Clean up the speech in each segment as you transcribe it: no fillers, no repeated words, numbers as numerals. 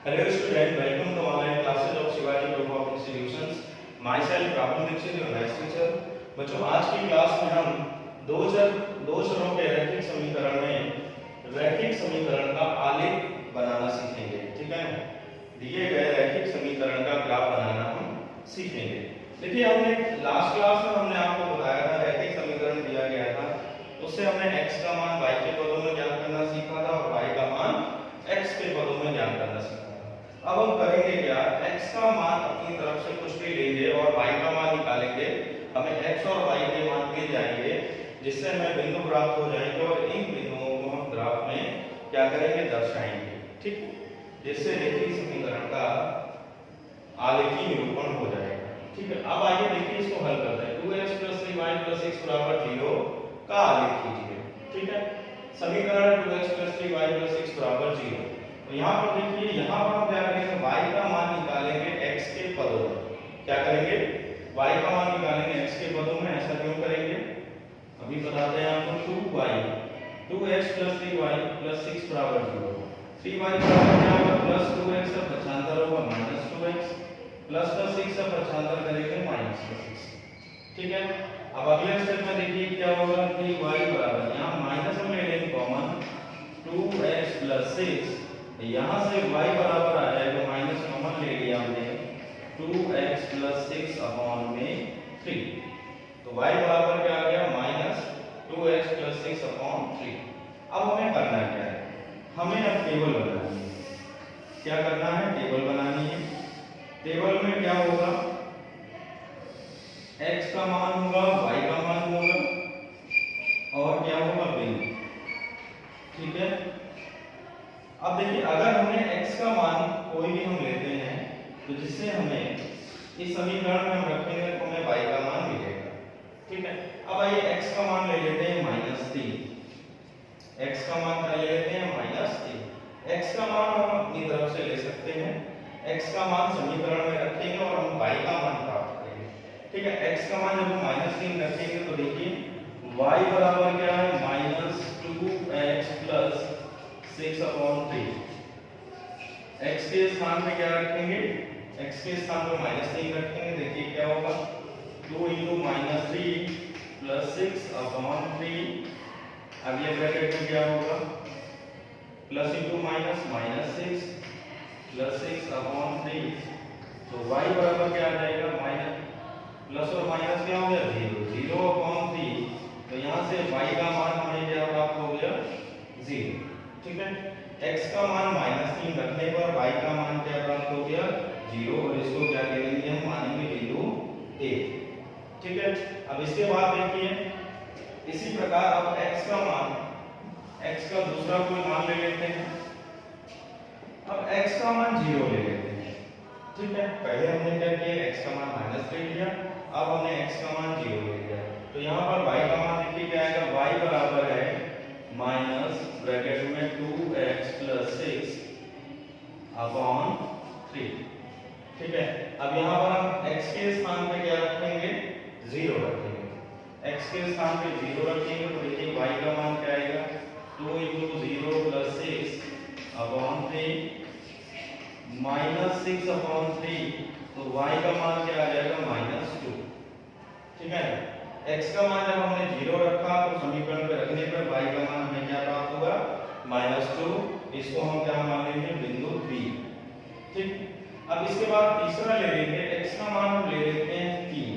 Hello student, welcome to online classes of Shivaji Group of Institutions. Myself Rahul Dixit, your maths teacher. बच्चों आज की class में हम दो चरों के रैखिक समीकरण में रैखिक समीकरण का आलेख बनाना सीखेंगे। ठीक है, दिए गए रैखिक समीकरण का ग्राफ बनाना हम सीखेंगे। देखिए हमने लास्ट क्लास में हमने आपको बताया था रैखिक समीकरण दिया गया था, उससे हमने x का मान y के पदों में ज्ञात करना सीखा था और y का मान x के पदों में ज्ञात करना सीखा। अब हम करेंगे क्या, x का मान अपनी तरफ से कुछ भी लेंगे और y का मान निकालेंगे। हमें x और y के मान मिल जाएंगे जिससे हमें बिंदु प्राप्त हो जाएंगे और इन बिंदुओं को हम ग्राफ में क्या करेंगे, दर्शाएंगे। ठीक, जिससे रैखिक समीकरण का आलेखी निरूपण हो जाएगा। ठीक है, अब आइए देखिए इसको हल करते हैं। 2x + 3y + x = 0 का आलेख कीजिए। ठीक है, समीकरण 2x + 3y + x = 0। तो यहाँ पर देखिए, यहाँ पर हम क्या करेंगे, y का मान निकालेंगे x के पदों में। क्या करेंगे, y का मान निकालेंगे x के पदों में। ऐसा क्यों करेंगे, अभी बताते हैं आपको। 2x + 3y + 6 = 0। 3y बराबर क्या होगा, +2x का पक्षांतर होगा -2x, प्लस का 6 का पक्षांतर करेंगे -6। ठीक है, अब अगले स्टेप में देखिए क्या होगा, 3y बराबर, यहाँ माइनस हम ले लेंगे कॉमन, 2x + 6, यहाँ से y बराबर आ जाएगा, माइनस कॉमन ले लिया हमने, 2x + 6/3। तो y बराबर क्या आ गया, -2x + 6/3। अब हमें करना क्या है, हमें अब टेबल बनानी है। क्या करना है, टेबल बनानी है। टेबल में क्या होगा, x का मान होगा, y का मान होगा और क्या होगा, बिंदु। ठीक है, अब देखिए अगर हमें x का मान कोई भी हम लेते हैं तो जिससे हमें इस समीकरण में हम रखेंगे तो हमें y का मान मिलेगा। ठीक है, अब आइए x का मान ले लेते हैं -3। x का मान क्या ले लेते हैं, -3। x का मान हम अपनी तरफ से ले सकते हैं। x का मान समीकरण में रखेंगे और हम y का मान प्राप्त करेंगे। ठीक है, x का मान जब हम -3 रखेंगे तो देखिए y बराबर क्या है, -2x + 6/3। x के स्थान पे क्या रखेंगे, x के स्थान पे -3 रखेंगे। देखिए क्या होगा, 2 × -3 + 6/3। अगले ब्रैकेट में क्या होगा, प्लस × -6 + 6/3। तो y बराबर क्या आ जाएगा, प्लस और माइनस क्या हो गया, 0/3। तो यहाँ से y का मान हमें क्या प्राप्त हो गया, 0। ठीक है, x का मान -3 रखने पर y का मान क्या प्राप्त हो गया, 0। और इसको क्या करेंगे, हम मानेंगे बिंदु A। ठीक है, अब इसके बाद देखिए इसी प्रकार अब x का मान, x का दूसरा कोई मान ले लेते हैं। अब x का मान 0 ले लेते हैं। ठीक है, पहले हमने क्या किया, x का मान -3 लिया, अब हमने x का मान 0 ले लिया। तो यहाँ पर y का मान देखिए क्या आएगा, y बराबर है माइनस ब्रैकेट में 2x + 6/3। ठीक है, अब यहाँ पर हम x के स्थान पे क्या रखेंगे, 0 रखेंगे। x के स्थान पे 0 रखेंगे तो देखिए y का मान क्या आएगा, 2 × 0 + 6/3 -6/3। तो y का मान क्या आ जाएगा, -2। ठीक है, x का मान जब हमने 0 रखा तो समीकरण पे रखने पर y का मान हमें क्या प्राप्त होगा, -2। इसको हम क्या मान लेंगे, बिंदु B। ठीक, अब इसके बाद तीसरा ले लेंगे, x का मान हम ले लेते हैं 3।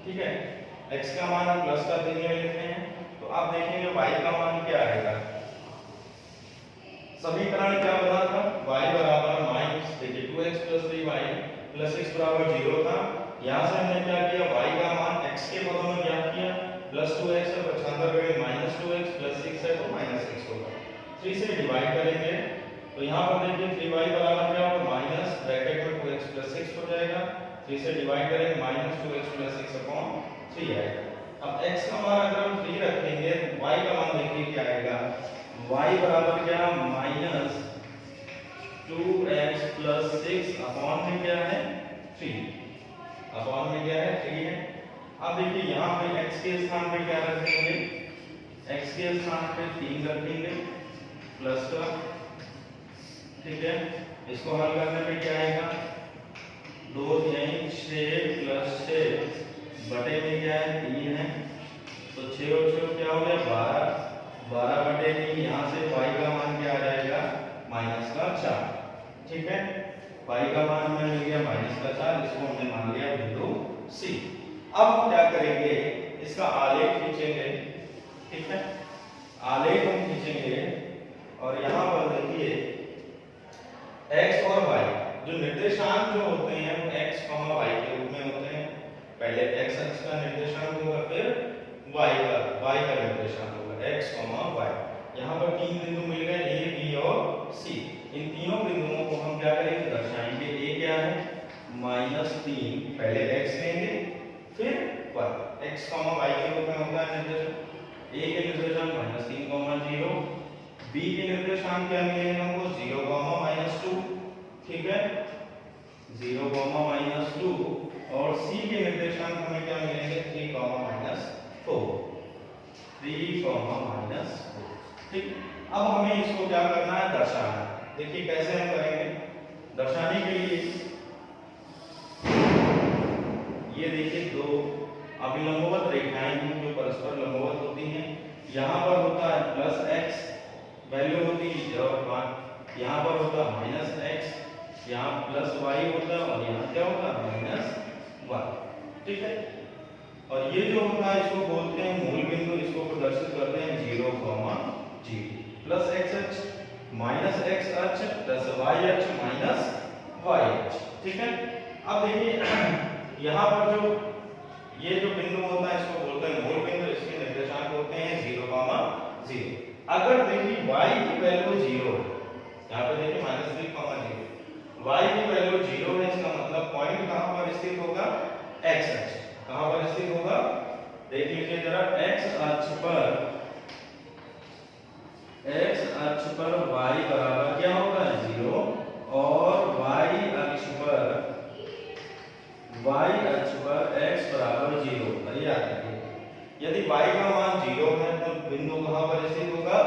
ठीक है, x का मान हम प्लस का 3 ले लेते हैं। तो आप देखेंगे y का मान क्या आएगा, समीकरण क्या बना था, y बराबर माइनस, देखिए 2x + 3y + 6 = 0 था। यहाँ से हमने क्या किया, y का मान x के पदों में ज्ञात किया, +2x का पक्षांतर करेंगे -2x + 6 है तो -6 होगा। 3 से डिवाइड करेंगे तो यहाँ पर देखिए 3y बराबर क्या होगा, माइनस ब्रैकेट में 2x + 6 हो जाएगा। 3 से डिवाइड करेंगे -2x + 6/3 आएगा। अब x का मान अगर हम 3 रखेंगे, y का मान देखिए क्या आएगा, y बराबर क्या, -2x + 6 में क्या है, 3 है 3 है। अब देखिए यहाँ पे x के स्थान पे क्या रखेंगे, x के स्थान पे 3 रखेंगे प्लस का। ठीक है, इसको हल करने पे क्या आएगा, 2 3 6 प्लस 6 बटे में क्या है 3 है, तो 6 और 6 क्या हो गया 12, 12 बटे 3, यहाँ से y का मान क्या आ जाएगा माइनस का 4। ठीक है, y का मान हमें मिल गया माइनस का 4, इसको हमने मान लिया बिंदु C। अब हम क्या करेंगे, इसका आलेख खींचेंगे। ठीक है, आलेख हम खींचेंगे और यहाँ पर देखिए x और y जो निर्देशांक जो होते हैं वो x, y के रूप में होते हैं। पहले x अक्ष का निर्देशांक होगा, फिर y का निर्देशांक होगा x, y। यहाँ पर 3 बिंदु मिल गए a, b और c। इन तीनों बिंदुओं को हम क्या करेंगे दर्शाएंगे। a क्या है -3, पहले x लेंगे फिर y, x, y के रूप में होता है निर्देशांक। a के निर्देशांक -3, 0, b के निर्देशांक क्या मिलेंगे हमको 0, -2। ठीक है, 0, -2 और c के निर्देशांक हमें क्या मिलेंगे 3, -4, 3, -4। ठीक, अब हमें इसको क्या करना है दर्शाना। देखिए कैसे हम करेंगे दर्शाने के लिए, ये देखिए दो अभिलंबवत रेखाएं हैं जो परस्पर लंबवत होती हैं। यहाँ पर होता है +x वैल्यू होती है और यहाँ पर होता है -x, यहाँ +y होता है और यहाँ क्या होता है -y। ठीक है, और ये जो होता है इसको बोलते हैं मूल बिंदु, इसको प्रदर्शित करते हैं 0, 0 प्लस x अक्ष माइनस x अक्ष प्लस y अक्ष माइनस y अक्ष। ठीक है, अब देखिए यहाँ पर जो ये जो बिंदु होता है इसको बोलते हैं मूल बिंदु, इसके निर्देशांक होते हैं 0, 0। अगर देखिए y की वैल्यू 0 है, यहाँ पे देखिए -3, 0, y की वैल्यू 0 है, इसका मतलब पॉइंट कहाँ पर स्थित होगा x अक्ष। कहाँ पर स्थित होगा देख लीजिए जरा, x अक्ष पर y बराबर क्या होगा 0 और y अक्ष पर x बराबर 0 होता है। याद रखिए यदि y का मान 0 है तो बिंदु कहाँ पर स्थित होगा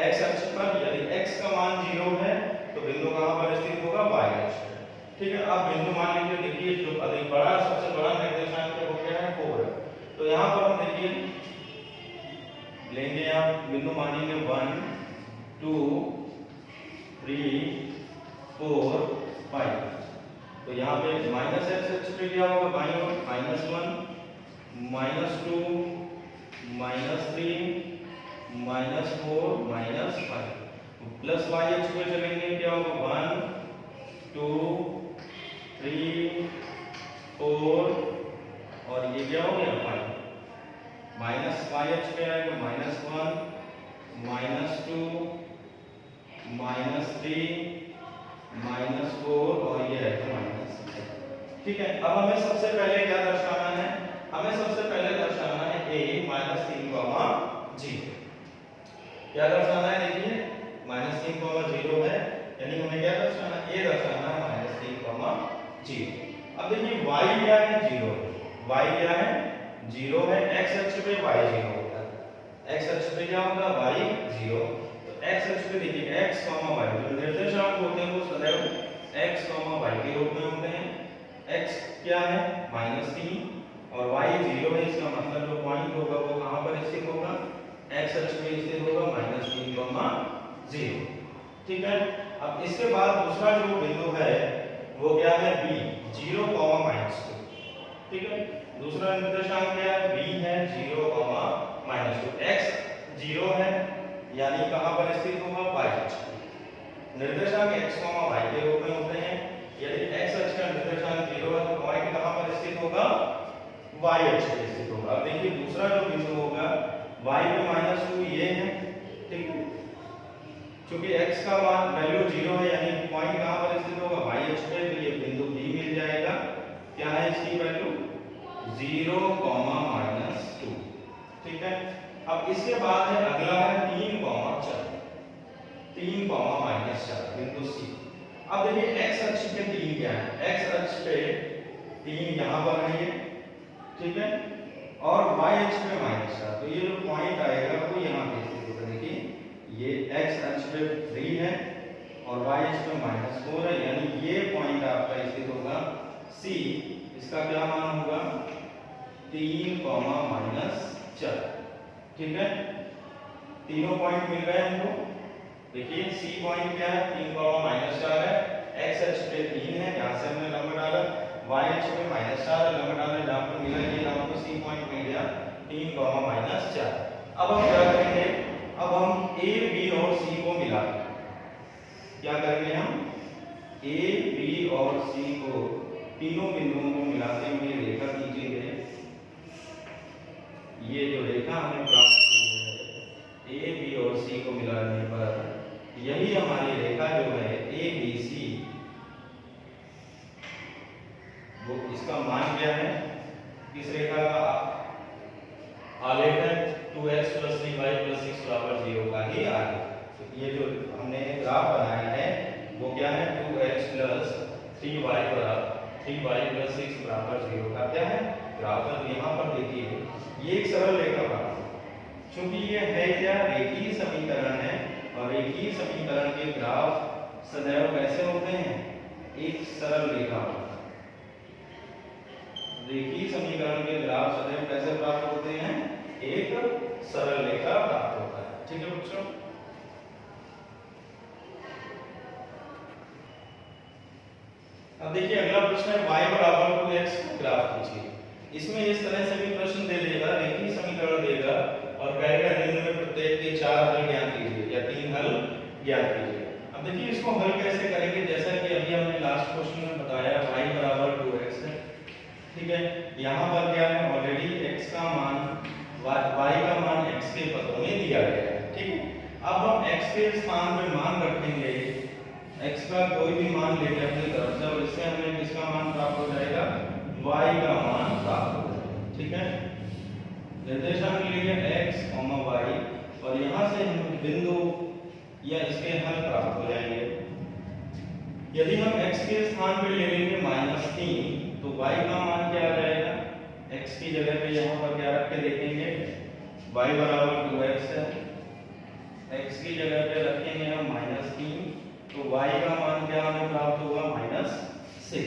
x अक्ष पर, यदि x का मान 0 है तो बिंदु कहाँ पर स्थित होगा y अक्ष पर। ठीक है, अब बिंदु मान लीजिए देखिए जो अधिक बड़ा सबसे बड़ा निर्देशांक है वो क्या है 4 है, तो यहाँ पर हम देखिए लेंगे, यहाँ बिंदु मानेंगे 1 2 3 4 5। तो यहाँ पे -x अक्ष पे क्या होगा बाईं ओर -1 -2 -3 -4 -5, प्लस y अक्ष पे चलेंगे क्या होगा 1 2 3 4 और ये क्या हो गया 5। माइनस y अक्ष पे आएगा -1 -2 -3 -4 और ये है -6। ठीक है, अब हमें सबसे पहले क्या दर्शाना है, हमें सबसे पहले दर्शाना है a -3, 0। क्या दर्शाना है देखिए -3, 0 है, यानी हमें क्या दर्शाना है a दर्शाना है -3, 0। अब देखिए y क्या है 0, y क्या है 0 है, x अक्ष पे y 0 होता है, x अक्ष पे क्या होगा y 0, तो x अक्ष पे देखिए x, y जो निर्देशांक होते हैं वो सदैव x, y के रूप में होते हैं। x क्या है -3 और y 0 है, इसका मतलब जो पॉइंट होगा वो कहां पर स्थित होगा x अक्ष पे स्थित होगा -3, 0। ठीक है, अब इसके बाद दूसरा जो बिंदु है वो क्या है b 0, -2। ठीक है, दूसरा निर्देशांक क्या है b है 0, -2। x 0 है यानी कहां पर स्थित होगा y अक्ष पर। निर्देशांक x, y के रूप में होते हैं, यदि x अक्ष का निर्देशांक 0 है तो पॉइंट कहां पर स्थित होगा y अक्ष पर स्थित होगा। अब देखिए दूसरा जो बिंदु होगा y पे -2 ये है। ठीक है, क्योंकि x का मान वैल्यू 0 है यानी पॉइंट कहां पर स्थित होगा y अक्ष पे, तो ये बिंदु b मिल जाएगा। क्या है इसकी वैल्यू 0, -2। ठीक है, अब इसके बाद है अगला है 3, 4 बिंदु c। अब देखिए x अक्ष पे 3 क्या है, x अक्ष पे 3 यहां पर है ये। ठीक है, और y अक्ष पे -4, तो ये जो पॉइंट आएगा वो यहां पे स्थित होगा। देखिए ये x अक्ष पे 3 है और y अक्ष पे -4 है, यानी ये पॉइंट आपका स्थित होगा C। इसका क्या मान होगा 3, -4। ठीक है, तीनों पॉइंट मिल गए हमको। देखिए C पॉइंट क्या है 3, -4 है, x अक्ष पे 3 है, यहाँ से हमने लंब डाला, y अक्ष पे -4 है, लंब डालने जहाँ पे मिला ये हमको C पॉइंट मिल गया 3, -4। अब हम क्या करेंगे, अब हम A, B और C को मिला क्या करेंगे, हम A, B और C को तीनों बिंदुओं को मिलाते हुए रेखा खींचेंगे। ये जो रेखा हमें प्राप्त हुई है A, B और C को मिलाने पर यही हमारी रेखा जो है ABC, वो इसका मान क्या है, इस रेखा का आलेख है 2x + 3y + 6 = 0 का ही आलेख। तो ये जो हमने ग्राफ बनाया है वो क्या है 2x + 3y + 6 = 0 का क्या है ग्राफ है। तो यहाँ पर देखिए ये एक सरल रेखा बना, क्योंकि ये है क्या रेखीय समीकरण है, और रेखीय समीकरण के ग्राफ सदैव कैसे होते हैं, एक सरल रेखा होता है। रेखीय समीकरण के ग्राफ सदैव कैसे प्राप्त होते हैं, एक सरल रेखा प्राप्त होता है। ठीक है बच्चों, अब देखिए अगला प्रश्न है y = 2x ग्राफ कीजिए। इसमें इस तरह से भी प्रश्न दे देगा, रेखीय समीकरण देगा और कहेगा निम्न में प्रत्येक के 4 हल ज्ञात कीजिए या 3 हल ज्ञात कीजिए। अब देखिए इसको हल कैसे करेंगे, जैसा कि अभी हमने लास्ट क्वेश्चन में बताया y = 2x है। ठीक है, यहाँ पर क्या है ऑलरेडी x का मान y का मान x के पदों में दिया गया है। ठीक है, अब हम x के स्थान पे मान रखेंगे, x का कोई भी मान लेके अपनी तरफ से, और इससे हमें किसका मान प्राप्त हो जाएगा, y का मान प्राप्त हो जाएगा। ठीक है, निर्देशांक लिए x, y और यहाँ से हम बिंदु या इसके हल प्राप्त हो जाएंगे। यदि हम x के स्थान पे ले लेंगे -3 तो y का मान क्या आ जाएगा, x की जगह पे यहाँ पर क्या रख के देखेंगे, y = 2x है, x की जगह पे रखेंगे हम -3 तो y का मान क्या हमें प्राप्त होगा -6।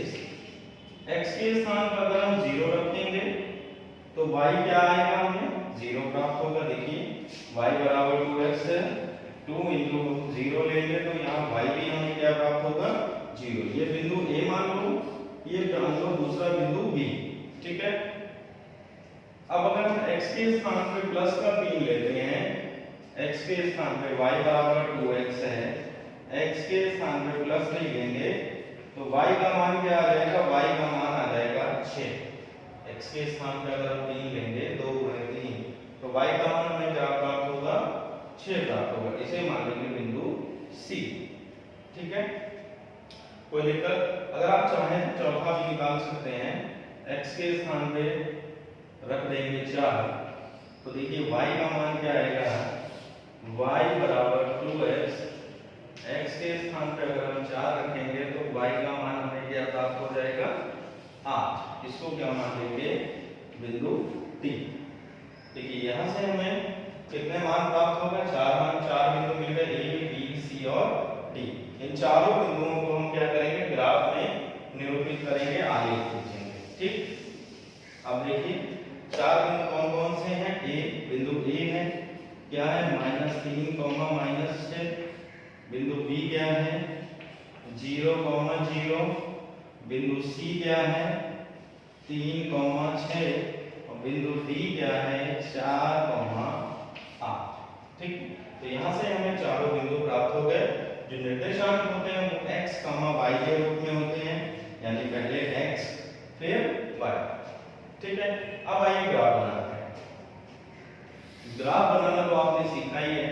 x के स्थान पर अगर हम 0 रखेंगे तो y क्या आएगा, हमें 0 प्राप्त होगा। देखिए y = 2x है, 2 × 0 लेंगे तो यहाँ y भी हमें क्या प्राप्त होगा 0। ये बिंदु A मान लो, ये मान लो दूसरा बिंदु B। ठीक है, अब अगर हम x के स्थान पे प्लस का 3 लेते हैं, x के स्थान पे y = 2x है, x के स्थान पे प्लस नहीं लेंगे तो y का मान क्या आ जाएगा, y का मान आ जाएगा 6। x के स्थान पे अगर हम 3 लेंगे 2 × 3 तो y का मान हमें क्या प्राप्त होगा, 6 प्राप्त होगा। इसे मान लेंगे बिंदु C। ठीक है, कोई दिक्कत, अगर आप चाहें तो चौथा भी निकाल सकते हैं, x के स्थान पे रख देंगे 4 तो देखिए y का मान क्या आएगा, y = 2x, x के स्थान पे अगर हम 4 रखेंगे तो y का मान हमें क्या प्राप्त हो जाएगा 8। इसको क्या मान लेंगे, बिंदु D। देखिए यहाँ से हमें कितने मान प्राप्त होगा, 4 मान, 4 बिंदु मिल गए A, B, C और D। इन चारों बिंदुओं को हम क्या करेंगे, ग्राफ में निरूपित करेंगे, आलेख खींचेंगे। ठीक, अब देखिए 4 बिंदु कौन कौन से हैं, बिंदु A है क्या है -3, -6, बिंदु B क्या है 0, 0, बिंदु C क्या है 3, 6 और बिंदु D क्या है 4, 8। ठीक, तो यहाँ से हमें चारों बिंदु प्राप्त हो गए। जो निर्देशांक होते हैं वो x, y के रूप में होते हैं, यानी पहले x फिर y। ठीक है, अब आइए ग्राफ बनाते हैं। ग्राफ बनाना तो आपने सीखा ही है,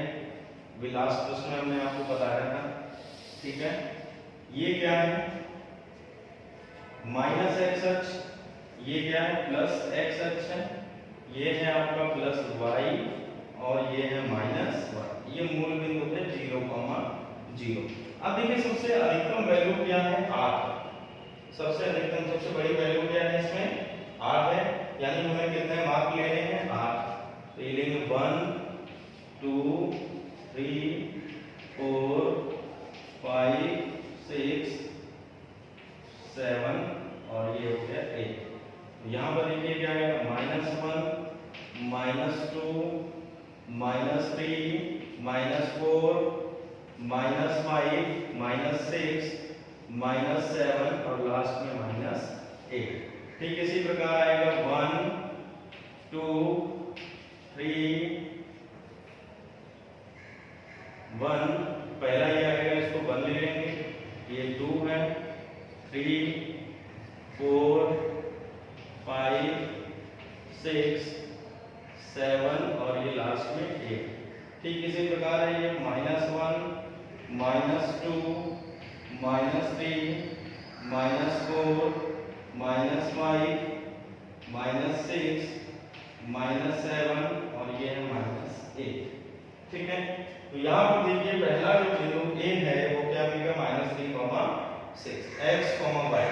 लास्ट प्रश्न में हमने आपको बताया था। ठीक है, ये क्या है -x अक्ष, ये क्या है +x अक्ष है, ये है आपका +y और ये है -y। ये मूल बिंदु है 0, 0। अब देखिए सबसे अधिकतम वैल्यू क्या है 8, सबसे अधिकतम सबसे बड़ी वैल्यू क्या है इसमें 8 है, यानी हमें कितने मार्क लेने हैं 8। तो ये लेंगे 1, 2, 3, 4, 5, यहाँ पर देखिए क्या आएगा, -1, -2, -3, -4, -5, -6, -7 और लास्ट में -8। ठीक इसी प्रकार आएगा 1, 2, 3, 1 पहला ये आएगा, इसको 1 ले लेंगे, ये 2 है, 3, 4, 5, 6, 7 और ये लास्ट में 8। ठीक इसी प्रकार है ये -1, -2, -3, -4, -5, -6, -7 और ये है -8। ठीक है, तो यहाँ पर देखिए पहला जो बिंदु ए है वो क्या मिलेगा, -3, 6, x, y।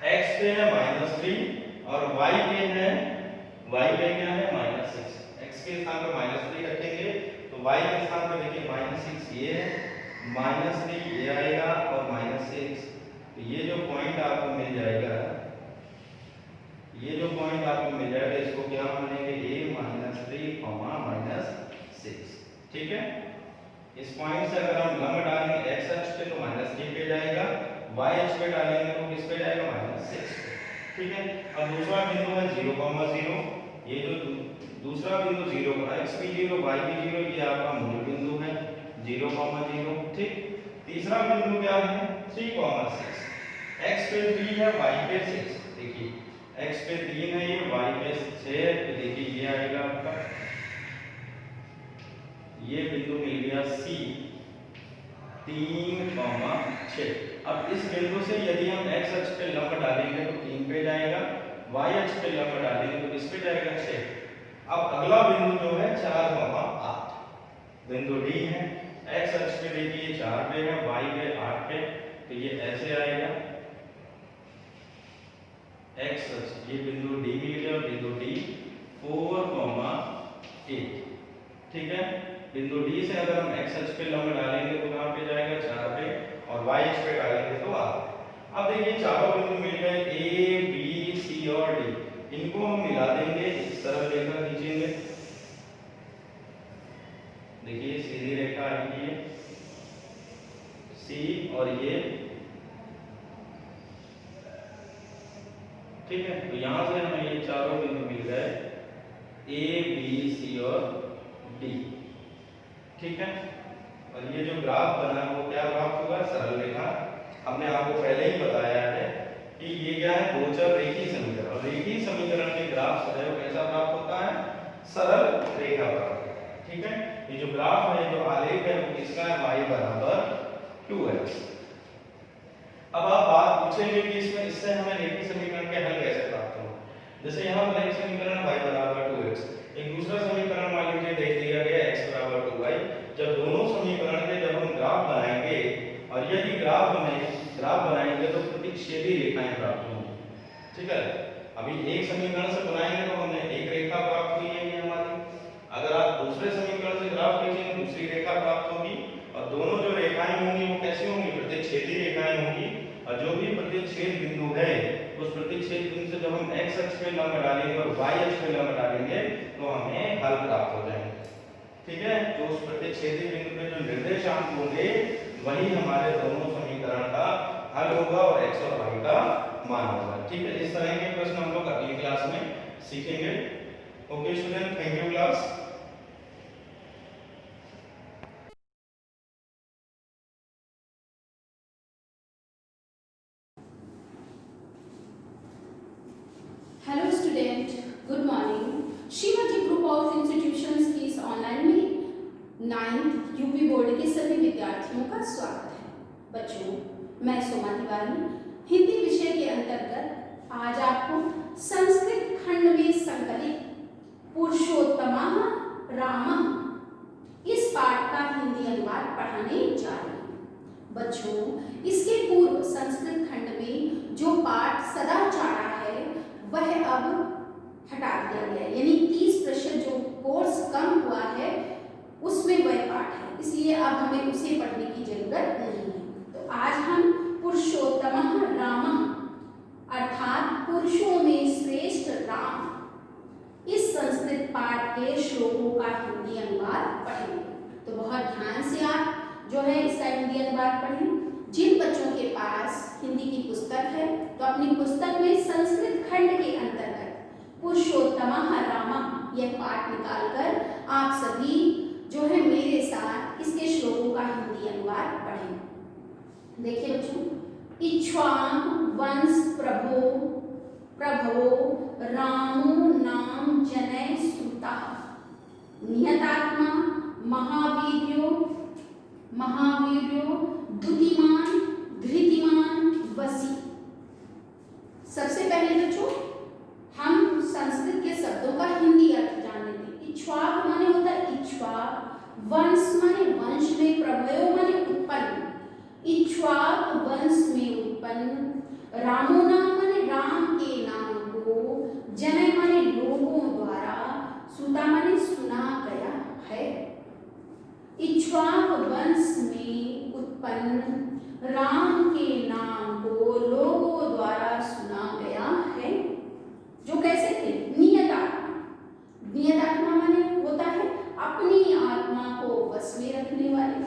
x पे है -3 और y पे क्या है, -6। x के स्थान पर -3 रखेंगे तो y के स्थान पर देखिए -6 ये है, -3 ये आएगा और -6। तो ये जो पॉइंट आपको मिल जाएगा, इसको क्या मानेंगे, a, -3, -6। ठीक है, इस पॉइंट से अगर हम लंब डालेंगे x अक्ष पे तो -3 पे जाएगा, y अक्ष पे डालेंगे तो किस पे जाएगा, -6 पे। ठीक है, अब दूसरा बिंदु है 0,0। ये जो दूसरा बिंदु 0, x भी 0, y भी 0, ये आपका मूल बिंदु है 0,0। ठीक, तीसरा बिंदु क्या है, 3,6। x पे 3 है, y पे 6। देखिए x पे 3 है, ये y पे 6 है, तो देखिए ये आएगा आपका, ये बिंदु मिल गया C, 3,6। अब इस बिंदु से यदि हम x अक्ष पे लंब डालेंगे तो 3 पे जाएगा, y अक्ष पे लंब डालेंगे तो किस पे जाएगा, 6। अब अगला बिंदु जो है 4,8 बिंदु D है, x अक्ष पे देखिए 4 पे है, y पे 8 पे, तो ये ऐसे आएगा x अक्ष, ये बिंदु D मिल गया, बिंदु D 4,8। ठीक है, बिंदु D से अगर हम x अक्ष पे लंब डालेंगे तो कहां पे जाएगा, 4 पे, और y अक्ष पे डालेंगे तो 8। अब देखिए चारों बिंदु मिल गए A, B, C और D, इनको हम मिला देंगे, इस तरह रेखा खींचेंगे। देखिए सीधी रेखा आएगी ये C और ये, ठीक है, तो यहां से हमें ये चारों बिंदु मिल गए A, B, C और D। ठीक है, और ये जो ग्राफ बना वो क्या ग्राफ होगा, सरल रेखा। हमने आपको पहले ही बताया है कि ये क्या है, गोचर रेखीय समीकरण, और रेखीय समीकरण के ग्राफ सदैव कैसा प्राप्त होता है, सरल रेखा प्राप्त होता है। ठीक है, ये जो ग्राफ है, जो आलेख है वो किसका है, y बराबर 2x। अब आप बात पूछेंगे कि इससे हमें रेखीय समीकरण के हल कैसे प्राप्त होंगे। जैसे यहाँ पर एक समीकरण y बराबर 2x, एक दूसरा समीकरण मान लीजिए देख लिया गया x बराबर 2y। जब दोनों समीकरण के जब हम ग्राफ बनाएंगे, और यदि ग्राफ बनाएंगे तो प्रतिच्छेदी रेखाएं प्राप्त होंगी। ठीक है, अभी एक समीकरण से बनाएंगे तो हमने एक रेखा प्राप्त हुई है ये हमारी, अगर आप दूसरे समीकरण से ग्राफ खींचेंगे दूसरी रेखा प्राप्त होगी, और दोनों जो रेखाएं होंगी वो कैसी होंगी, प्रतिच्छेदी रेखाएं होंगी। और जो भी प्रतिच्छेद बिंदु है उस प्रतिच्छेद बिंदु से जब हम x अक्ष पे लंब डालेंगे और y अक्ष पे लंब डालेंगे तो हमें हल प्राप्त हो जाएंगे। ठीक है, तो उस प्रतिच्छेदी बिंदु पे जो निर्देशांक होंगे वही हमारे दोनों समीकरण का हल होगा और x और y का मान होगा। ठीक है, इस तरह के प्रश्न हम लोग अगली क्लास में सीखेंगे। Okay student, thank you class. Hello student, good morning. Shivaji group of institutions की इस ऑनलाइन में 9th यूपी बोर्ड के सभी विद्यार्थियों का स्वागत है। बच्चों, मैं सोमा तिवारी हिंदी विषय के अंतर्गत आज आपको संस्कृत खंड में संकलित पुरुषोत्तमः रामः इस पाठ का हिंदी अनुवाद पढ़ाने जा रही हूँ। बच्चों, इसके पूर्व संस्कृत खंड में जो पाठ सदाचारा है वह अब हटा दिया गया, यानी 30% जो कोर्स कम हुआ है उसमें वह पाठ है, इसलिए अब हमें उसे पढ़ने की जरूरत नहीं है। तो आज हम पुरुषोत्तमः रामः अर्थात पुरुषों में के श्लोकों का हिंदी अनुवाद पढ़ेंगे। तो बहुत ध्यान से आप जो है इसका हिंदी अनुवाद पढ़ें। जिन बच्चों के पास हिंदी की पुस्तक है तो अपनी पुस्तक में संस्कृत खंड के अंतर्गत पुरुषोत्तमः रामः यह पाठ निकालकर आप सभी जो है मेरे साथ इसके श्लोकों का हिंदी अनुवाद पढ़ें। देखिए बच्चों, इक्ष्वाकु वंश प्रभो रामो नाम जनय सुतः नियतात्मा महावीर्यो द्युतिमान धृतिमान वसी। सबसे पहले बच्चों हम संस्कृत के शब्दों का हिंदी अर्थ जान लेते। इक्ष्वाक माने होता है इक्ष्वाक, वंश माने वंश में, प्रभयो माने उत्पन्न, इक्ष्वाक वंश में उत्पन्न, रामो नाम माने राम के नाम को, जनय माने लोगों द्वारा, सुता माने सुना गया है। इक्ष्वाक वंश में उत्पन्न राम के नाम को लोगों द्वारा सुना गया है। जो कैसे थे? नियत आत्मा माने होता है अपनी आत्मा को वश में रखने वाले,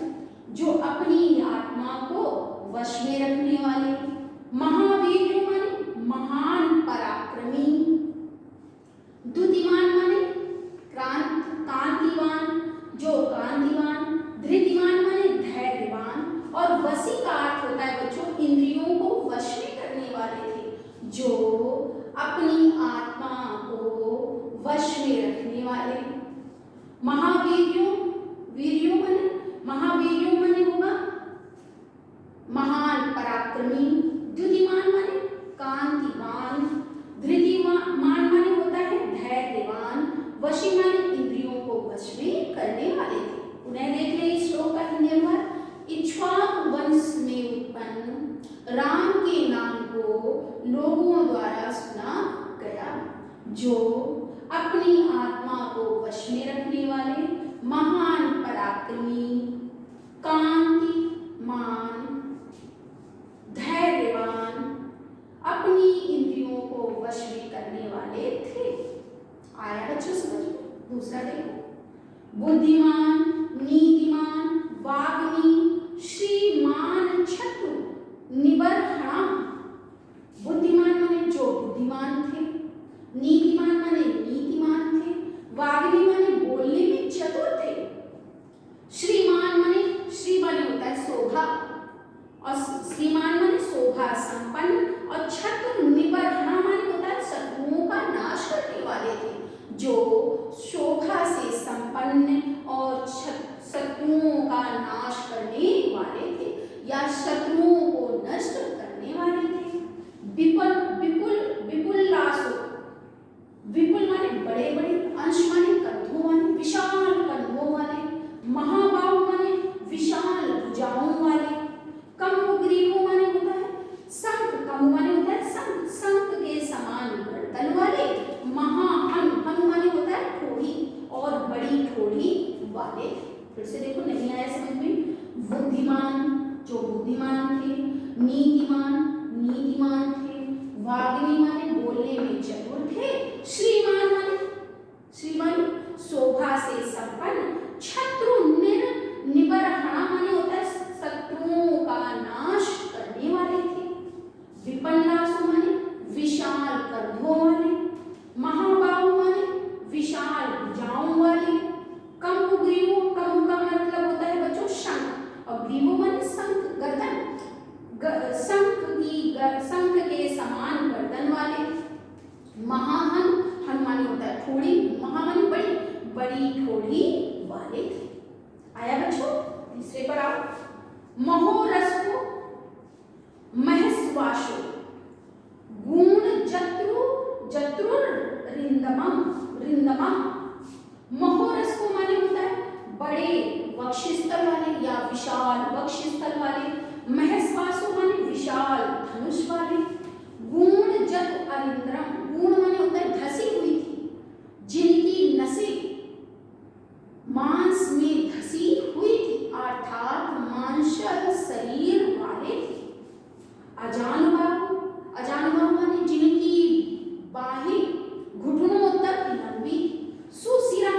जो अपनी आत्मा को वश में रखने वाले। महावीर माने महान पराक्रमी, द्युतिमान माने कांतिवान, जो कांतिवान, धृतिमान माने धैर्यवान, और वशी का अर्थ होता है बच्चों इंद्रियों को वश में करने वाले थे, जो अपनी आत्मा को वश में रखने वाले। महावीर्यों माने होगा महान पराक्रमी, द्युतिमान माने कांतिवान, धृतिमान माने होता है धैर्यवान, वशी माने इंद्रियों को वश में करने वाले थे। उन्हें देख ले इस श्लोक का हिंदी अनुवाद। इक्ष्वाक वंश में उत्पन्न राम के नाम को लोगों द्वारा सुना गया, जो अपनी आत्मा को वश में रखने वाले, महान पराक्रमी, कांतिमान, धैर्यवान, अपनी इंद्रियों को वश में करने वाले थे। आया बच्चों समझ में? दूसरा देखो, बुद्धिमान, नीतिमान, वाग्मी, श्रीमान, छत्रु, निबर्हणा। बुद्धिमान माने जो बुद्धिमान थे, नीतिमान माने नीतिमान थे, वाग्मी माने बोलने में चतुर थे, श्रीमान माने होता है शोभा, और श्रीमान माने शोभा संपन्न, और छत्रु निबर्हणा माने होता है शत्रुओं का नाश करने वाले थे, जो शोभा से संपन्न और शत्रुओं का नाश करने वाले थे या शत्रुओं को नष्ट करने वाले थे। विपुल माने बड़े बड़े, अंश माने कंधों वाले, विशाल कंधों वाले, महाबाहु माने विशाल भुजाओं वाले, कमुग्रीवो माने होता है शंख, कमु माने होता है शंख के समान गर्दन वाले, हनु माने होता है ठोड़ी और बड़ी ठोड़ी वाले। फिर से देखो, नहीं आया समझ में? बुद्धिमान जो बुद्धिमान थे, नीतिमान थे, वाग्मी माने बोलने में चतुर थे, श्रीमान शोभा से संपन्न, छत्रु निबर्हणा माने होता है शत्रुओं का नाश करने वाले थे, विपन्नासु माने विशाल कंधों वाले, महाबाहु माने विशाल भुजाओं वाले, कमुग्रीवो, कमु का मतलब होता है बच्चों शंख, और ग्रीवो माने शंख गर्दन, शंख के समान गर्दन वाले, हनु माने होता है ठोड़ी, माने बड़ी ठोड़ी वाले थे। आया बच्चों? तीसरे पर आओ। महोरस्को महस्वाशो गुण रिंदमा। महोरस्को माने होता है बड़े वक्षस्थल वाले या विशाल वक्षस्थल वाले, महस्वासो माने विशाल धनुष वाले, गुण जत अरिंद्रम, गुण माने होता है धसी हुई थी, जिनकी नसें मांस में धसी हुई थी, अर्थात मांसल शरीर वाले थे। अजानुबाहु माने जिनकी बाहें घुटनों तक लंबी, सुशिरा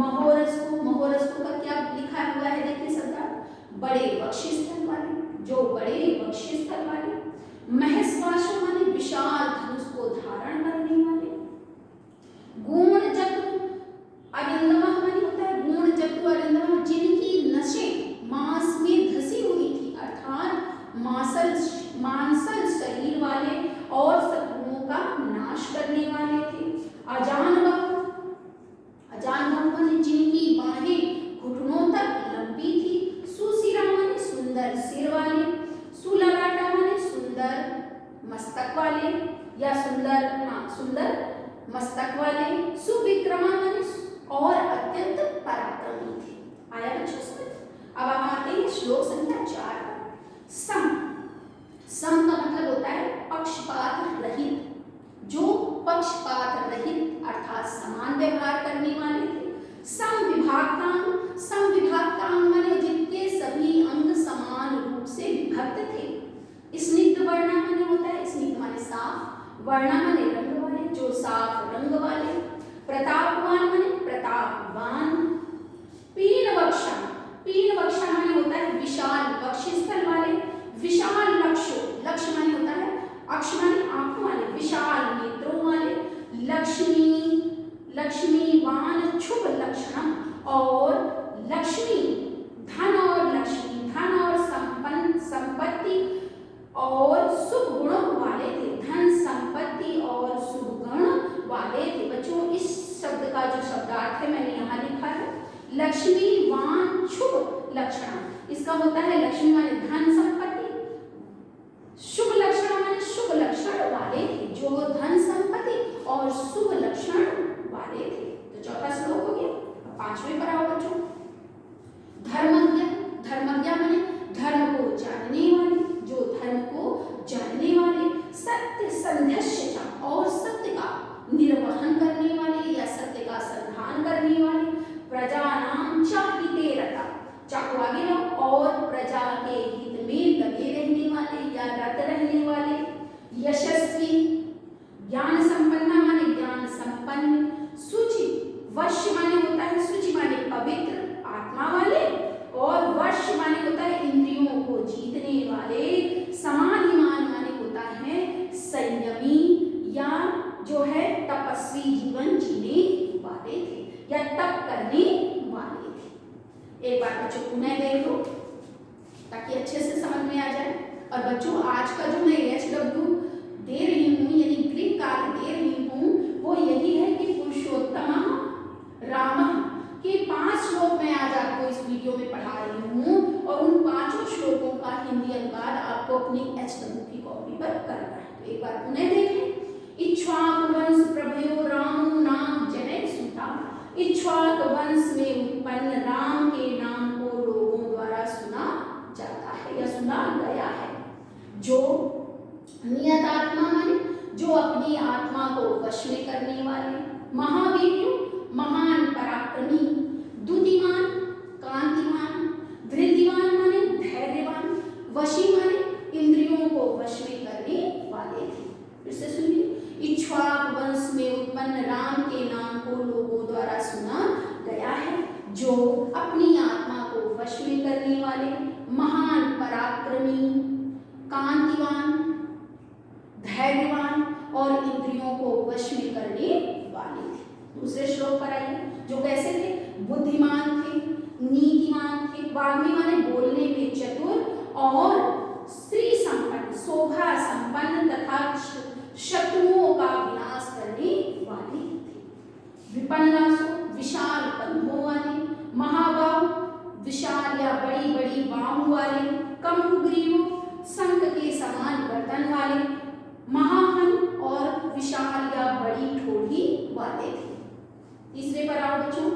महोरस्को का क्या लिखा हुआ है देखिए शब्द, बड़े वक्षस्थल वाले, जो बड़े वक्षस्थल वाले। महस्वासो माने विशाल धनुष को धारण करने वाले। गुण जतु अरिंदमा माने होता है गुण जतु अरिंदमा, जिनकी नसें मांस में धसी हुई थी, अर्थात मांसल शरीर वाले और शत्रुओं का नाश करने वाले थे। अजान बाहु माने जिनकी बाहें घुटनों तक लंबी थी। सुशिरा माने सुंदर सिर वाले। सुललाटा माने सुंदर मस्तक वाले या सुंदर मस्तक वाले। सुविक्रमा माने और अत्यंत पराक्रमी थे। आया बच्चों समझ। अब हम आते हैं श्लोक संख्या 4 पर। सम का मतलब होता है पक्षपात रहित, जो पक्षपात रहित अर्थात समान व्यवहार करने वाले थे। सम विभाग का अंग माने जिनके सभी अंग समान रूप से विभक्त थे। स्निग्ध वर्णा माने होता है, स्निग्ध माने साफ, वर्णा माने रंग वाले, जो साफ रंग वाले। प्रतापवान माने प्रतापवान। पीन वक्षा माने होता है विशाल वक्षस्थल वाले। विशाल लक्ष्य माने होता है अक्ष माने आंखों वाले, विशाल नेत्रों वाले। लक्ष्मीवान शुभ लक्षणम, और लक्ष्मी धन और संपत्ति और शुभ गुणों वाले थे। धन संपत्ति और शुभ गुण वाले थे। बच्चों इस शब्द का जो शब्दार्थ है मैंने यहाँ लिखा है, लक्ष्मीवान शुभ लक्षण। इसका होता है लक्ष्मी माने धन संपत्ति, शुभ लक्षण माने शुभ लक्षण वाले थे, जो धन संपत्ति और शुभ लक्षण वाले थे। तो चौथा श्लोक हो गया। पांचवें पर आओ बच्चों। धर्मज्ञ माने धर्म को जानने वाले, जो धर्म को जानने वाले। सत्य संध्यस्य और सत्य का निर्वहन करने वाले या सत्य का संधान करने वाले। प्रजा नाम चाहिते रता, चाहो आगे लो, और प्रजा के हित में लगे रहने वाले या रत रहने वाले। यशस्वी ज्ञान संपन्न माने ज्ञान संपन्न। शुचि वश्य माने होता है, शुचि माने पवित्र आत्मा वाले, और वश्य माने होता है इंद्रियों को जीतने वाले। समाधिमान माने होता है संयमी या जो है तपस्वी जीवन जीने वाले थे या तप करने वाले थे। एक बार बच्चों पुनः देख लो ताकि अच्छे से समझ में आ जाए। और बच्चों आज का जो मैं HW दे रही हूँ यानी ग्रीक कार्य दे रही हूँ वो यही है कि पुरुषोत्तम राम के 5 श्लोक मैं आज आपको इस वीडियो में पढ़ा रही हूँ, और उन 5 श्लोकों का हिंदी अनुवाद आपको अपनी HW की कॉपी पर करना है। तो एक बार पुनः देख लें। इक्ष्वाकु वंश प्रभयो रामो नाम जनक सुता। इक्ष्वाकु वंश में उत्पन्न राम के नाम को लोगों द्वारा सुना जाता है या सुना गया है। जो नियत आत्मा माने जो अपनी आत्मा को वश में करने वाले। महावीर महान पराक्रमी। द्युतिमान कांतिमान। धृतिमान माने धैर्यवान। वशी माने इंद्रियों को वश में करने वाले थे। फिर से सुनिए। इक्ष्वाकु वंश में उत्पन्न राम के नाम को लोगों द्वारा सुना गया है, जो अपनी आत्मा को वश में करने वाले, महान पराक्रमी, कांतिवान, धैर्यवान और इंद्रियों को वश में करने वाले थे। दूसरे श्लोक पर आइए। जो कैसे थे? बुद्धिमान थे, नीतिमान थे। वाग्मी माने बोलने में चतुर और श्री संपन्न शोभा संपन्न तथा शत्रुओं का विनाश करने वाले थे। विपन्नासु विशाल कंधों वाले। महाबाहु विशाल या बड़ी बड़ी बाहों वाले। कमरुग्रीव शंख के समान गर्दन वाले। महाहन और विशाल या बड़ी ठोड़ी वाले थे। तीसरे पर आओ बच्चों।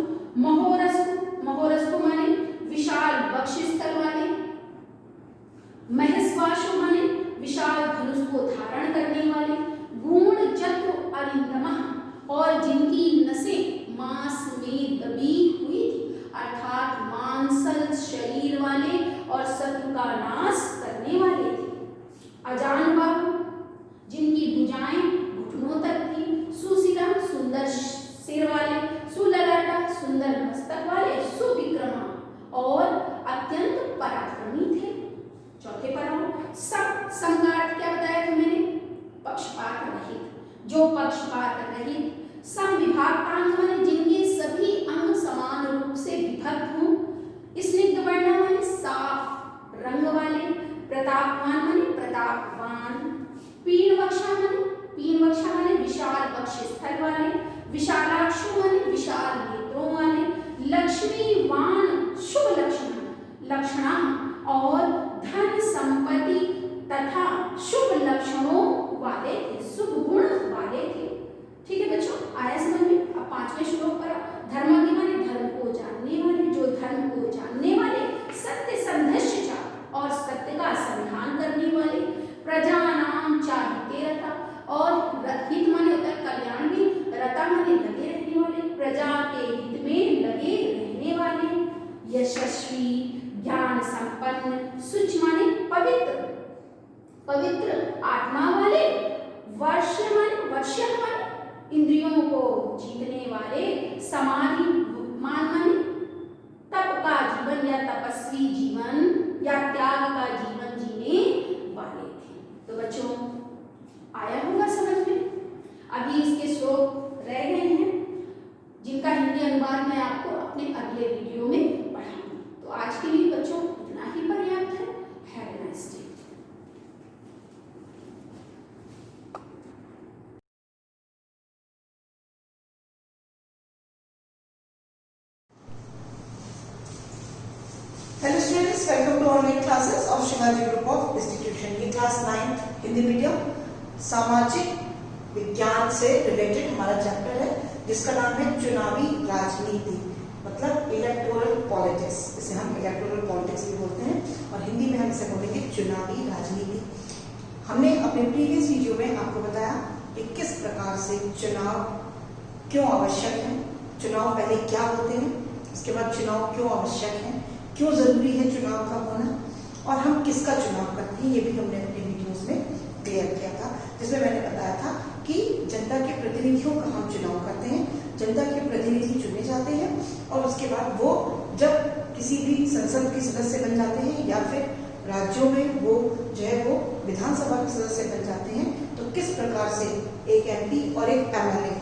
महोरस्को माने विशाल वक्षस्थल वाले। महस्वासो माने विशाल धनुष को धारण करने वाले। गुण जत्र अरिंदमः और जिनकी नसें मांस में दबी हुई थी, अर्थात मांसल शरीर वाले और शत्रु का नाश करने वाले थे। अजान बाहु जिनकी भुजाएं घुटनों तक थी। सुशिरा सुंदर सिर वाले। सुललाटा सुंदर मस्तक वाले, सुविक्रमा और अत्यंत पराक्रमी थे। चौथे पर आओ, सम का अर्थ क्या बताया था मैंने? पक्षपात रहित। जो पक्षपात रहित, सम विभागतांग माने जिनके सभी अंग समान रूप से विभक्त हों। स्निग्ध वर्ण माने साफ रंग वाले। प्रतापवान माने प्रतापवान। पीन वक्षा माने विशाल वक्ष स्थल वाले। विशालाक्षु माने विशाल नेत्रों वाले। लक्ष्मीवान शुभ लक्षणा और धन संपत्ति तथा शुभ लक्षणों वाले थे, शुभ गुण वाले थे। ठीक है बच्चों, आया समझ में? अब 5वें श्लोक पर धर्मादि माने धर्म को जानने वाले। जो धर्म को जानने वाले, सत्य संधर्ष और सत्य का संधान करने वाले। प्रजा नाम चाहिए रता, और हित माने होता है कल्याण में, रता माने लगे रहने वाले, प्रजा के हित में लगे रहने वाले। यशस्वी, ज्ञान संपन्न, शुच माने पवित्र, पवित्र आत्मा वाले। वर्ष्य माने इंद्रियों को जीतने वाले। समाधि माने तप का जीवन या तपस्वी जीवन या त्याग का जीवन जीने वाले थे। तो बच्चों आया होगा समझ में? अभी इसके श्लोक रह गए हैं जिनका हिंदी अनुवाद मैं आपको अपने अगले वीडियो में पढ़ाऊंगी। तो आज के लिए बच्चों इतना ही पर्याप्त है। Have a nice day. Hello students, welcome to online classes of Shivaji Group of Institution। ये क्लास 9th हिंदी मीडियम सामाजिक विज्ञान से रिलेटेड हमारा चैप्टर है, जिसका नाम है चुनावी राजनीति, मतलब इलेक्टोरल पॉलिटिक्स। इसे हम इलेक्टोरल पॉलिटिक्स भी बोलते हैं और हिंदी में हम इसे बोलेंगे चुनावी राजनीति। हमने अपने प्रीवियस वीडियो में आपको बताया कि किस प्रकार से चुनाव क्यों आवश्यक है, चुनाव पहले क्या होते हैं, उसके बाद चुनाव क्यों आवश्यक है, क्यों जरूरी है चुनाव का होना, और हम किसका चुनाव करते हैं, ये भी हमने अपने वीडियोस में क्लियर किया था, जिसमें मैंने बताया था कि जनता के प्रतिनिधियों का हम चुनाव करते हैं। जनता के प्रतिनिधि चुने जाते हैं और उसके बाद वो जब किसी भी संसद के सदस्य बन जाते हैं या फिर राज्यों में वो जो है वो विधानसभा के सदस्य बन जाते हैं, तो किस प्रकार से एक MP और एक MLA,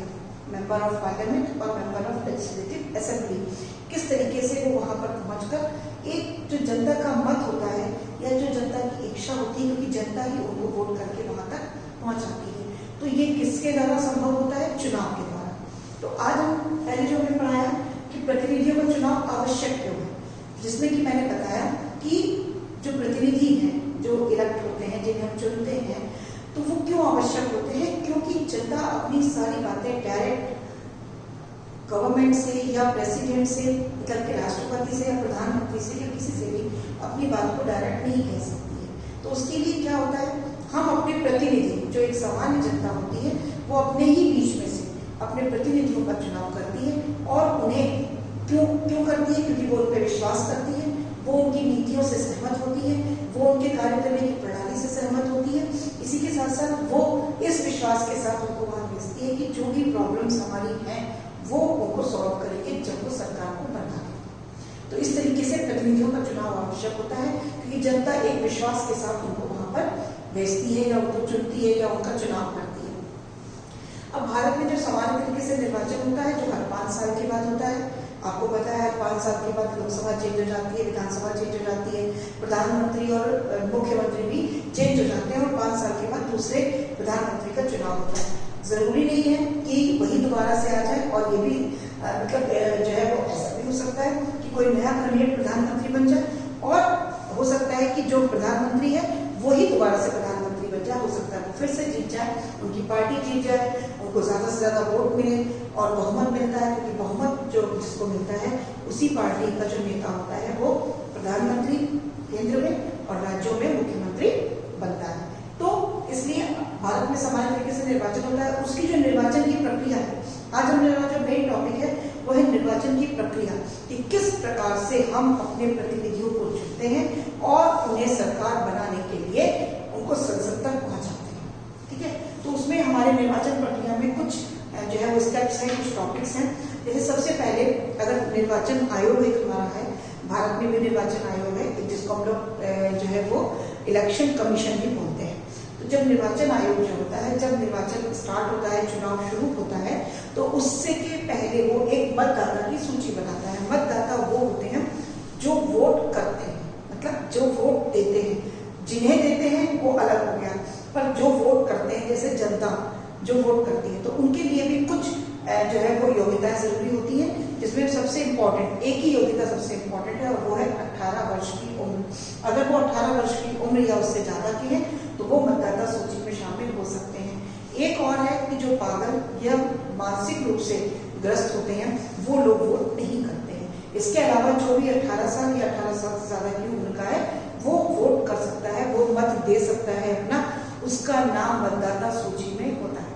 मेंबर ऑफ पार्लियामेंट और मेंबर ऑफ लेजिस्लेटिव असेंबली, किस तरीके से वो वहां पर पहुंचकर एक जो जनता का मत होता है या जो जनता की इच्छा होती है, क्योंकि जनता ही उनको वोट करके वहां तक पहुंचाती है, तो ये किसके द्वारा संभव होता है? चुनाव के द्वारा। तो आज हम पहले जो हमने पढ़ाया कि प्रतिनिधियों का चुनाव आवश्यक क्यों है, जिसमें कि मैंने बताया कि जो प्रतिनिधि हैं, जो इलेक्ट होते हैं, जिन्हें हम चुनते हैं, तो वो क्यों आवश्यक होते हैं? क्योंकि जनता अपनी सारी बातें डायरेक्ट गवर्नमेंट से या प्रेसिडेंट से, मतलब के राष्ट्रपति से या प्रधानमंत्री से या किसी से भी अपनी बात को डायरेक्ट नहीं कह सकती है। तो उसके लिए क्या होता है, हम अपने प्रतिनिधि, जो एक सामान्य जनता होती है, वो अपने ही बीच में से अपने प्रतिनिधियों का चुनाव करती है। और उन्हें क्यों करती है? क्योंकि वो उन पर विश्वास करती है, वो उनकी नीतियों से सहमत होती है, वो उनके कार्य करने की प्रणाली से सहमत होती है। इसी के साथ साथ वो इस विश्वास के साथ उनको वहां भेजती है कि जो भी प्रॉब्लम्स हमारी हैं वो उनको सॉल्व करेंगे जब वो सरकार को बना। तो इस तरीके से प्रतिनिधियों का चुनाव आवश्यक होता है, क्योंकि जनता एक विश्वास के साथ उनको वहां पर भेजती है या उनको चुनती है या उनका चुनाव करती है। अब भारत में जो सामान्य तरीके से निर्वाचन होता है, जो हर 5 साल के बाद होता है, आपको पता है हर 5 साल के बाद लोकसभा चेंज हो जाती है, विधानसभा चेंज हो जाती है, प्रधानमंत्री और मुख्यमंत्री भी चेंज हो जाते हैं और 5 साल के बाद दूसरे प्रधानमंत्री का चुनाव होता है। जरूरी नहीं है कि वही दोबारा से आ जाए, और ये भी मतलब जो है वो ऐसा भी हो सकता है कि कोई नया कैंडिडेट प्रधानमंत्री बन जाए, और हो सकता है कि जो प्रधानमंत्री है वही दोबारा से प्रधानमंत्री बन जाए। हो सकता है वो फिर से जीत जाए, उनकी पार्टी जीत जाए, उनको ज्यादा से ज्यादा वोट मिले और बहुमत मिलता है, क्योंकि बहुमत जो जिसको मिलता है उसी पार्टी का जो नेता होता है वो प्रधानमंत्री केंद्र में और राज्यों में मुख्यमंत्री बनता है। तो इसलिए भारत में सामान्य तरीके से निर्वाचन होता है। उसकी जो निर्वाचन की प्रक्रिया है, आज हमारा जो मेन टॉपिक है वो है निर्वाचन की प्रक्रिया, कि किस प्रकार से हम अपने प्रतिनिधियों को चुनते हैं और उन्हें सरकार बनाने के लिए उनको संसद तक पहुंचाते हैं। ठीक है, तो उसमें हमारे निर्वाचन प्रक्रिया में कुछ जो है वो स्टेप्स हैं, कुछ टॉपिक्स हैं। जैसे सबसे पहले अगर निर्वाचन आयोग एक हमारा है, भारत में भी निर्वाचन आयोग है जिसको हम लोग जो है वो इलेक्शन कमीशन भी बोलते हैं। तो जब निर्वाचन आयोग जो होता है, जब निर्वाचन स्टार्ट होता है, चुनाव शुरू होता है, तो उससे के पहले वो एक मतदाता की सूची बनाता है। मतदाता वो होते हैं जो वोट करते हैं, मतलब जो वोट देते हैं। जिन्हें देते हैं वो अलग हो गया, पर जो वोट करते हैं, जैसे जनता जो वोट करती है, तो उनके लिए भी कुछ जो है वो योग्यताएं जरूरी होती है, जिसमें सबसे इम्पोर्टेंट एक ही योग्यता सबसे इम्पोर्टेंट है, और वो है 18 वर्ष की उम्र। अगर वो 18 वर्ष की उम्र या उससे ज्यादा की है तो वो मतदाता सूची में शामिल हो सकते हैं। एक और है कि जो पागल या मानसिक रूप से ग्रस्त होते हैं वो लोग वोट नहीं करते हैं। इसके अलावा जो भी 18 साल या 18 साल से ज्यादा की उम्र का है वो वोट कर सकता है, वो मत दे सकता है अपना, उसका नाम मतदाता सूची में होता है।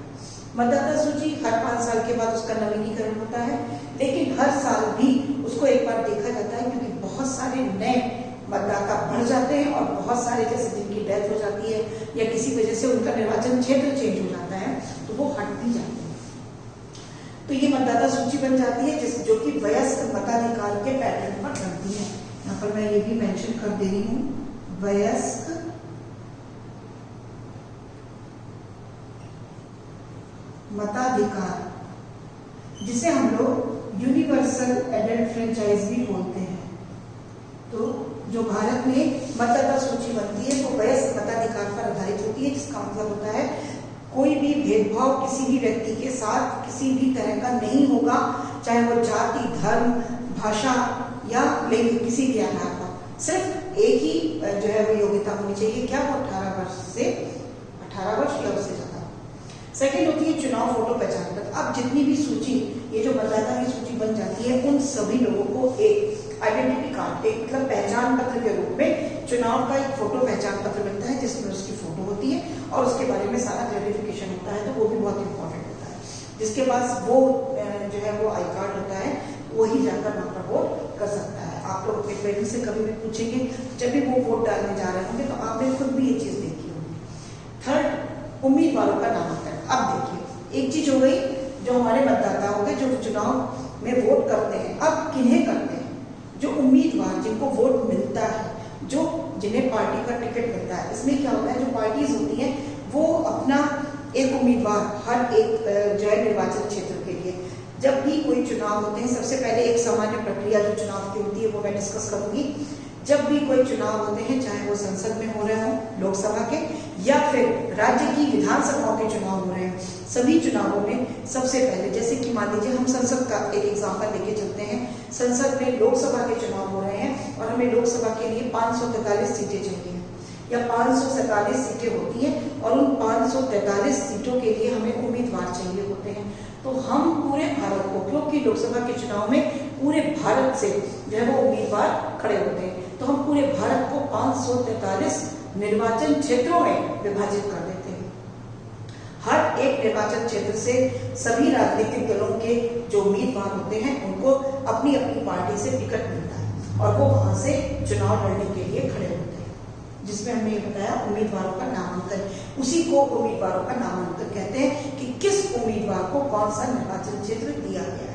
मतदाता सूची हर 5 साल के बाद उसका नवीनीकरण होता है, लेकिन हर साल भी उसको एक बार देखा जाता है, क्योंकि बहुत सारे नए मतदाता बढ़ जाते हैं और बहुत सारे जैसे जिनकी डेथ हो जाती है या किसी वजह से उनका निर्वाचन क्षेत्र चेंज हो जाता है तो वो हट भी जाते हैं। तो ये मतदाता सूची बन जाती है जो कि वयस्क मताधिकार के पैटर्न पर बनती है। यहाँ पर मैं ये भी मेंशन कर दे रही हूँ, वयस्क मताधिकार, जिसे हम लोग यूनिवर्सल एडल्ट फ्रेंचाइज भी बोलते हैं। तो जो भारत में मतदाता सूची बनती है वो वयस्क मताधिकार पर आधारित होती है, जिसका मतलब होता है कोई भी भेदभाव किसी भी व्यक्ति के साथ किसी भी तरह का नहीं होगा, चाहे वो जाति, धर्म, भाषा या लिंग किसी भी आधार पर। सिर्फ एक ही जो है वो योग्यता होनी चाहिए, क्या वो 18 वर्ष या उससे ज्यादा। सेकंड होती है चुनाव फोटो पहचान पत्र। अब जितनी भी सूची, ये जो मतदाता की सूची बन जाती है, उन सभी लोगों को एक आइडेंटिटी कार्ड, एक मतलब पहचान पत्र के रूप में चुनाव का एक फोटो पहचान पत्र मिलता है, जिसमें उसकी फोटो होती है और उसके बारे में सारा क्लैरिफिकेशन होता है, तो वो भी बहुत इंपॉर्टेंट होता है। जिसके पास वो जो है वो आई कार्ड होता है, वही जाकर वहाँ पर वोट कर सकता है। आप लोग अपने पेरेंट्स से कभी भी पूछेंगे, जब भी वो वोट डालने जा रहे होंगे, तो आपने खुद भी ये चीज देखी होगी। थर्ड, उम्मीदवारों का नामांकन। अब देखिए, एक चीज हो गई जो हमारे मतदाता हो गए जो चुनाव में वोट करते हैं। अब किन्हें करते हैं? जो उम्मीदवार जिनको वोट मिलता है, जो जिन्हें पार्टी का टिकट मिलता है। इसमें क्या होता है, जो पार्टीज होती हैं वो अपना एक उम्मीदवार हर एक जो है निर्वाचन क्षेत्र के लिए, जब भी कोई चुनाव होते हैं, सबसे पहले एक सामान्य प्रक्रिया जो चुनाव की होती है वो मैं डिस्कस करूंगी। जब भी कोई चुनाव होते हैं, चाहे वो संसद में हो रहे हों, लोकसभा के, या फिर राज्य की विधानसभाओं के चुनाव हो रहे हैं, सभी चुनावों में सबसे पहले, जैसे कि मान लीजिए हम संसद का एक एग्जाम्पल लेके चलते हैं। संसद में लोकसभा के चुनाव हो रहे हैं और हमें लोकसभा के लिए 543 सीटें चाहिए या 547 सीटें होती हैं, और उन 543 सीटों के लिए हमें उम्मीदवार चाहिए होते हैं। तो हम पूरे भारत को, क्योंकि लोकसभा के चुनाव में पूरे भारत से जो है वो उम्मीदवार खड़े होते हैं, तो हम पूरे भारत को 543 निर्वाचन क्षेत्रों में विभाजित कर देते हैं। हर एक निर्वाचन क्षेत्र से सभी राजनीतिक दलों के जो उम्मीदवार होते हैं उनको अपनी अपनी पार्टी से टिकट मिलता है और वो वहां से चुनाव लड़ने के लिए खड़े होते हैं, जिसमें हमने ये बताया उम्मीदवारों का नामांकन। उसी को उम्मीदवारों का नामांकन कहते हैं कि किस उम्मीदवार को कौन सा निर्वाचन क्षेत्र दिया गया है।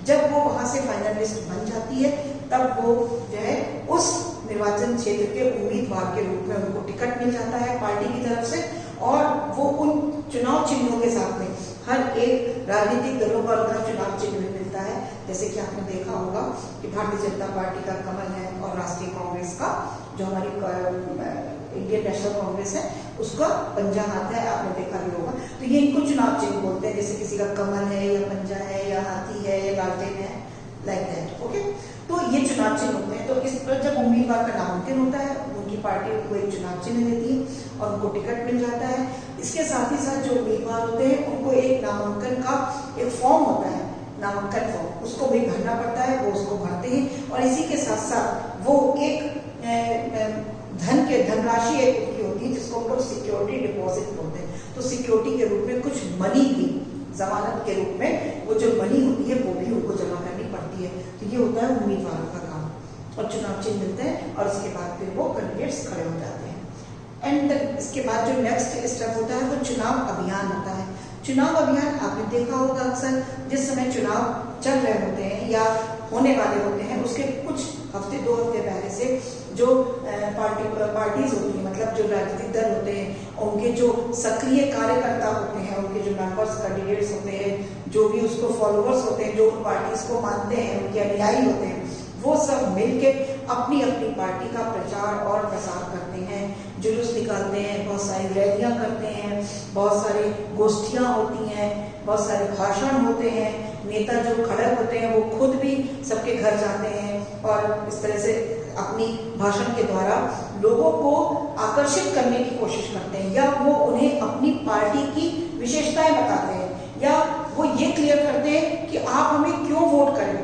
जब वो वहां से फाइनल लिस्ट बन जाती है, तब वो जो है उस निर्वाचन क्षेत्र के उम्मीदवार के रूप में उनको टिकट मिल जाता है पार्टी की तरफ से, और वो उन चुनाव चिन्हों के साथ में हर एक राजनीतिक दलों का उनका चुनाव चिन्ह मिलता है। जैसे कि आपने देखा होगा कि भारतीय जनता पार्टी का कमल है और राष्ट्रीय कांग्रेस का जो हमारी इंडियन नेशनल कांग्रेस है उसका पंजा हाथ है, आपने देखा भी होगा। तो ये इनको चुनाव चिन्ह बोलते हैं, जैसे किसी का कमल है या पंजा है या हाथी है या लालटेन है, लाइक दैट। ओके, तो ये चुनाव चिन्ह होते हैं। तो इस पर जब उम्मीदवार का नामांकन होता है, उनकी पार्टी उनको एक चुनाव चिन्ह देती है और उनको टिकट मिल जाता है। इसके साथ ही साथ जो उम्मीदवार होते हैं उनको एक नामांकन का एक फॉर्म होता है, नामांकन फॉर्म, उसको भी भरना पड़ता है, वो उसको भरते हैं। और इसी के साथ साथ वो एक धनराशि एक उनकी होती है जिसको हम लोग सिक्योरिटी डिपॉजिट बोलते हैं। तो सिक्योरिटी के रूप में कुछ मनी की जमानत के रूप में वो जो मनी होती है वो भी उनको जमा करनी पड़ती है। तो ये होता है उम्मीदवारों का काम, और चुनाव चिन्ह मिलते हैं और इसके बाद फिर वो कैंडिडेट्स खड़े हो जाते हैं। एंड इसके बाद जो नेक्स्ट स्टेप होता है वो चुनाव अभियान होता है। चुनाव अभियान आपने देखा होगा अक्सर जिस समय चुनाव चल रहे होते हैं या होने वाले होते हैं उसके कुछ हफ्ते 2 हफ्ते पहले से जो पार्टीज होती हैं, मतलब जो राजनीतिक दल होते हैं, उनके जो सक्रिय कार्यकर्ता होते हैं, उनके जो मेंबर्स कैंडिडेट्स होते हैं, जो भी उसको फॉलोअर्स होते हैं, जो पार्टीज को मानते हैं, उनके अनुयायी होते हैं, वो सब मिलके अपनी अपनी पार्टी का प्रचार और प्रसार करते हैं, जुलूस निकालते हैं, बहुत सारी रैलियां करते हैं, बहुत सारी गोष्ठियां होती हैं, बहुत सारे भाषण होते हैं, नेता जो खड़े होते हैं वो खुद भी सबके घर जाते हैं और इस तरह से अपनी भाषण के द्वारा लोगों को आकर्षित करने की कोशिश करते हैं, या वो उन्हें अपनी पार्टी की विशेषताएं बताते हैं, या वो ये क्लियर करते हैं कि आप हमें क्यों वोट करें,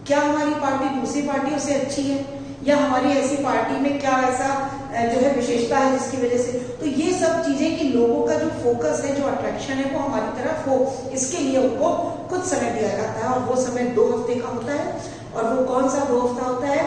क्या हमारी पार्टी दूसरी पार्टियों से अच्छी है, या हमारी ऐसी पार्टी में क्या ऐसा जो है विशेषता है जिसकी वजह से। तो ये सब चीजें कि लोगों का जो फोकस है, जो अट्रैक्शन है, वो हमारी तरफ हो, इसके लिए उनको कुछ समय दिया जाता है, और वो समय 2 हफ्ते का होता है। और वो कौन सा 2 हफ्ता होता है?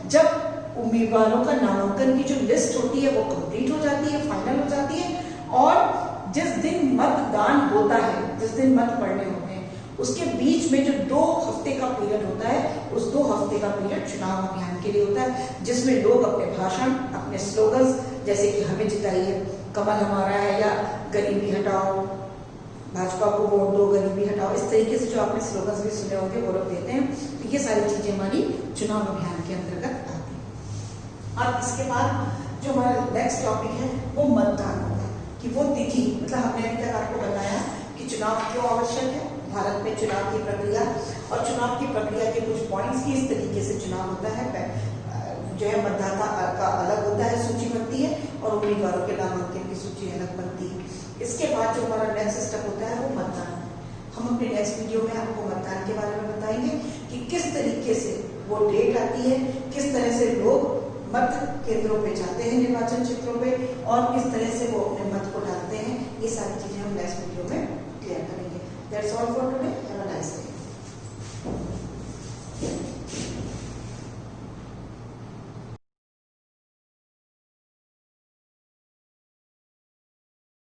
जब उम्मीदवारों का नामांकन की जो लिस्ट होती है वो कंप्लीट हो जाती है, फाइनल हो जाती है, और जिस दिन मतदान होता है, जिस दिन मत पड़ने होते हैं, उसके बीच में जो 2 हफ्ते का पीरियड होता है, उस 2 हफ्ते का पीरियड चुनाव अभियान के लिए होता है, जिसमें लोग अपने भाषण, अपने स्लोगन्स, जैसे कि हमें जिताइए, कमल हमारा है, या गरीबी हटाओ, भाजपा को वोट दो, गरीबी हटाओ, इस तरीके से जो आपने स्लोगन्स भी सुने होंगे वो लोग देते हैं। तो ये सारी चीजें हमारी चुनाव अभियान के अंतर्गत आती हैं। और इसके बाद जो हमारा नेक्स्ट टॉपिक है वो मतदान होगा, कि वो तिथि, मतलब हमने अभी तक आपको बताया कि चुनाव क्यों आवश्यक है, भारत में चुनाव की प्रक्रिया, और चुनाव की प्रक्रिया के कुछ पॉइंट्स की इस तरीके से चुनाव होता है, जो है मतदाता का अलग होता है, सूची बनती है, और उम्मीदवारों के नामांकन की सूची अलग बनती है। इसके बाद जो हमारा नेक्स्ट स्टेप होता है वो मतदान। हम अपने नेक्स्ट वीडियो में आपको मतदान के बारे में बताएंगे कि किस तरीके से वो डेट आती है, किस तरह से लोग मत केंद्रों पे जाते हैं, निर्वाचन क्षेत्रों पे, और किस तरह से वो अपने मत को डालते हैं। ये सारी चीजें हम नेक्स्ट वीडियो में क्लियर करेंगे। That's all for today.